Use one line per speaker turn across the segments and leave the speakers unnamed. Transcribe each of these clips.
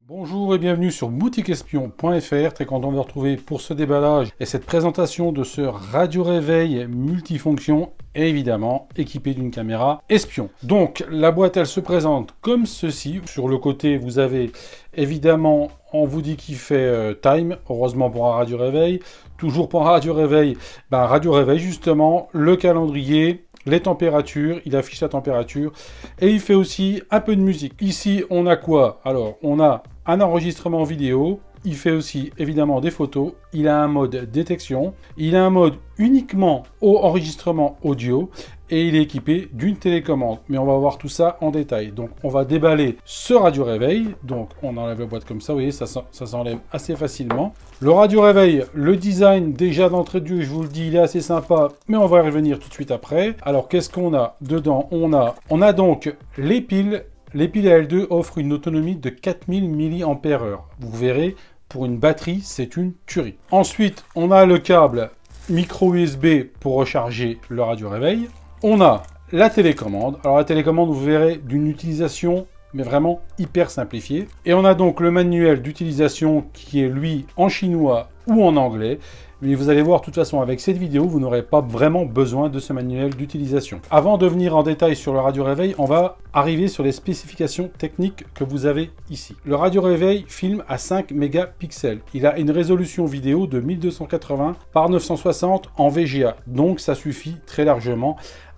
Bonjour et bienvenue sur boutiqueespion.fr, très content de vous retrouver pour ce déballage et cette présentation de ce radio réveil multifonction, évidemment équipé d'une caméra espion. Donc la boîte elle se présente comme ceci. Sur le côté vous avez évidemment, on vous dit qu'il fait time, heureusement pour un radio réveil. Toujours pour un radio réveil, justement, le calendrier, les températures, il affiche la température et il fait aussi un peu de musique. Ici, on a quoi? Alors, on a un enregistrement vidéo, il fait aussi évidemment des photos, il a un mode détection, il a un mode uniquement au enregistrement audio et il est équipé d'une télécommande. Mais on va voir tout ça en détail. Donc, on va déballer ce radio réveil. Donc, on enlève la boîte comme ça, vous voyez, ça s'enlève assez facilement. Le radio réveil, le design déjà d'entrée de jeu, je vous le dis, il est assez sympa, mais on va y revenir tout de suite après. Alors, qu'est-ce qu'on a dedans? On a donc les piles. Les piles AL2 offrent une autonomie de 4000 mAh. Vous verrez, pour une batterie, c'est une tuerie. Ensuite, on a le câble micro USB pour recharger le radio réveil. On a la télécommande. Alors la télécommande, vous verrez, d'une utilisation mais vraiment hyper simplifiée. Et on a donc le manuel d'utilisation qui est lui en chinois ou en anglais. Mais vous allez voir, de toute façon, avec cette vidéo, vous n'aurez pas vraiment besoin de ce manuel d'utilisation. Avant de venir en détail sur le radio réveil, on va arriver sur les spécifications techniques que vous avez ici. Le radio réveil filme à 5 mégapixels. Il a une résolution vidéo de 1280 par 960 en VGA. Donc ça suffit très largement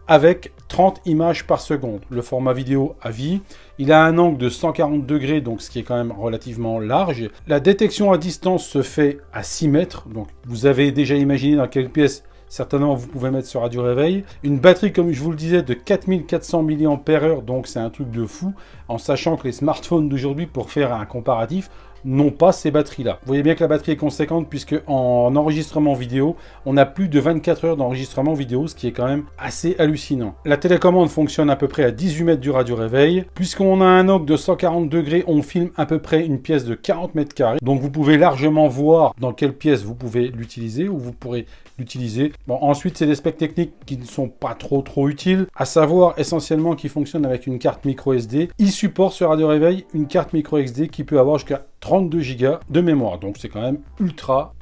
avec 30 images par seconde. Le format vidéo à vie. Il a un angle de 140 degrés, donc ce qui est quand même relativement large. La détection à distance se fait à 6 mètres. Donc vous avez déjà imaginé dans quelle pièce certainement vous pouvez mettre ce radio réveil. Une batterie, comme je vous le disais, de 4400 mAh, donc c'est un truc de fou, en sachant que les smartphones d'aujourd'hui, pour faire un comparatif, n'ont pas ces batteries-là. Vous voyez bien que la batterie est conséquente, puisque en enregistrement vidéo, on a plus de 24 heures d'enregistrement vidéo, ce qui est quand même assez hallucinant. La télécommande fonctionne à peu près à 18 mètres du radio réveil. Puisqu'on a un angle de 140 degrés, on filme à peu près une pièce de 40 mètres carrés. Donc vous pouvez largement voir dans quelle pièce vous pouvez l'utiliser, ou vous pourrez l'utiliser. Bon, ensuite, c'est des specs techniques qui ne sont pas trop utiles, à savoir essentiellement qu'il fonctionne avec une carte micro SD. Il supporte ce radio réveil une carte micro SD qui peut avoir jusqu'à 32 Go de mémoire. Donc c'est quand même ultra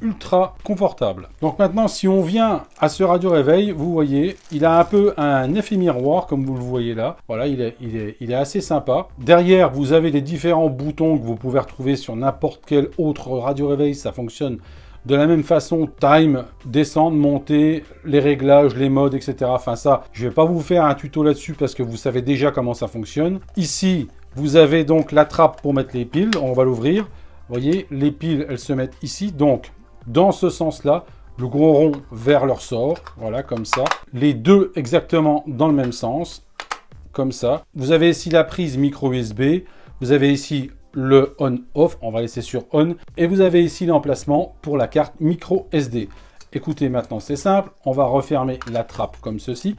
confortable. Donc maintenant, si on vient à ce radio réveil, vous voyez, il a un peu un effet miroir, comme vous le voyez là. Voilà, il est assez sympa. Derrière, vous avez les différents boutons que vous pouvez retrouver sur n'importe quel autre radio réveil. Ça fonctionne de la même façon, time, descendre, monter, les réglages, les modes, etc. Enfin ça, je ne vais pas vous faire un tuto là-dessus parce que vous savez déjà comment ça fonctionne. Ici, vous avez donc la trappe pour mettre les piles. On va l'ouvrir. Vous voyez, les piles, elles se mettent ici. Donc, dans ce sens-là, le gros rond vers leur sort. Voilà, comme ça. Les deux exactement dans le même sens. Comme ça. Vous avez ici la prise micro USB. Vous avez ici le on-off, on va laisser sur on, et vous avez ici l'emplacement pour la carte micro SD. Écoutez, maintenant c'est simple, on va refermer la trappe comme ceci.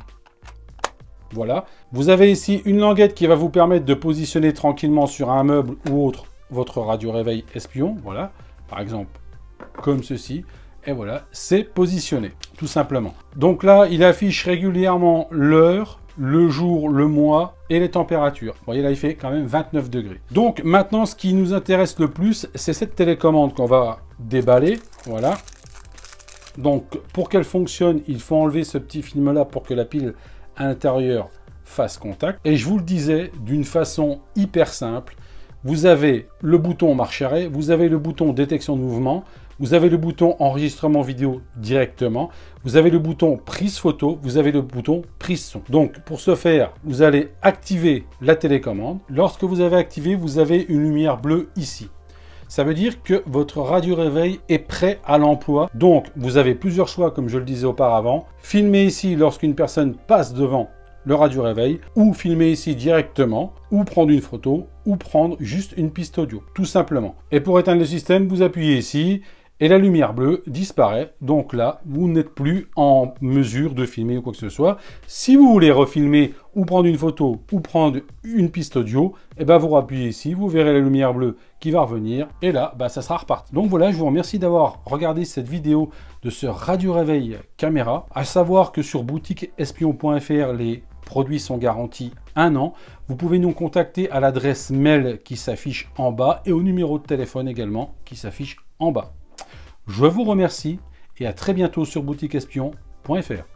Voilà. Vous avez ici une languette qui va vous permettre de positionner tranquillement sur un meuble ou autre votre radio réveil espion. Voilà, par exemple comme ceci. Et voilà, c'est positionné, tout simplement. Donc là, il affiche régulièrement l'heure, le jour, le mois et les températures. Vous voyez là, il fait quand même 29 degrés. Donc maintenant, ce qui nous intéresse le plus, c'est cette télécommande qu'on va déballer. Voilà. Donc pour qu'elle fonctionne, il faut enlever ce petit film là pour que la pile à l'intérieur fasse contact. Et je vous le disais d'une façon hyper simple. Vous avez le bouton marche arrêt, vous avez le bouton détection de mouvement, vous avez le bouton enregistrement vidéo directement, vous avez le bouton prise photo, vous avez le bouton prise son. Donc pour ce faire, vous allez activer la télécommande. Lorsque vous avez activé, vous avez une lumière bleue ici. Ça veut dire que votre radio réveil est prêt à l'emploi. Donc vous avez plusieurs choix, comme je le disais auparavant. Filmer ici lorsqu'une personne passe devant le radio réveil, ou filmer ici directement, ou prendre une photo, ou prendre juste une piste audio, tout simplement. Et pour éteindre le système, vous appuyez ici, et la lumière bleue disparaît. Donc là, vous n'êtes plus en mesure de filmer ou quoi que ce soit. Si vous voulez refilmer, ou prendre une photo, ou prendre une piste audio, et ben vous appuyez ici, vous verrez la lumière bleue qui va revenir, et là, ça sera reparti. Donc voilà, je vous remercie d'avoir regardé cette vidéo de ce radio réveil caméra. À savoir que sur boutiqueespion.fr, les produits sont garantis 1 an. Vous pouvez nous contacter à l'adresse mail qui s'affiche en bas et au numéro de téléphone également qui s'affiche en bas. Je vous remercie et à très bientôt sur boutiqueespion.fr.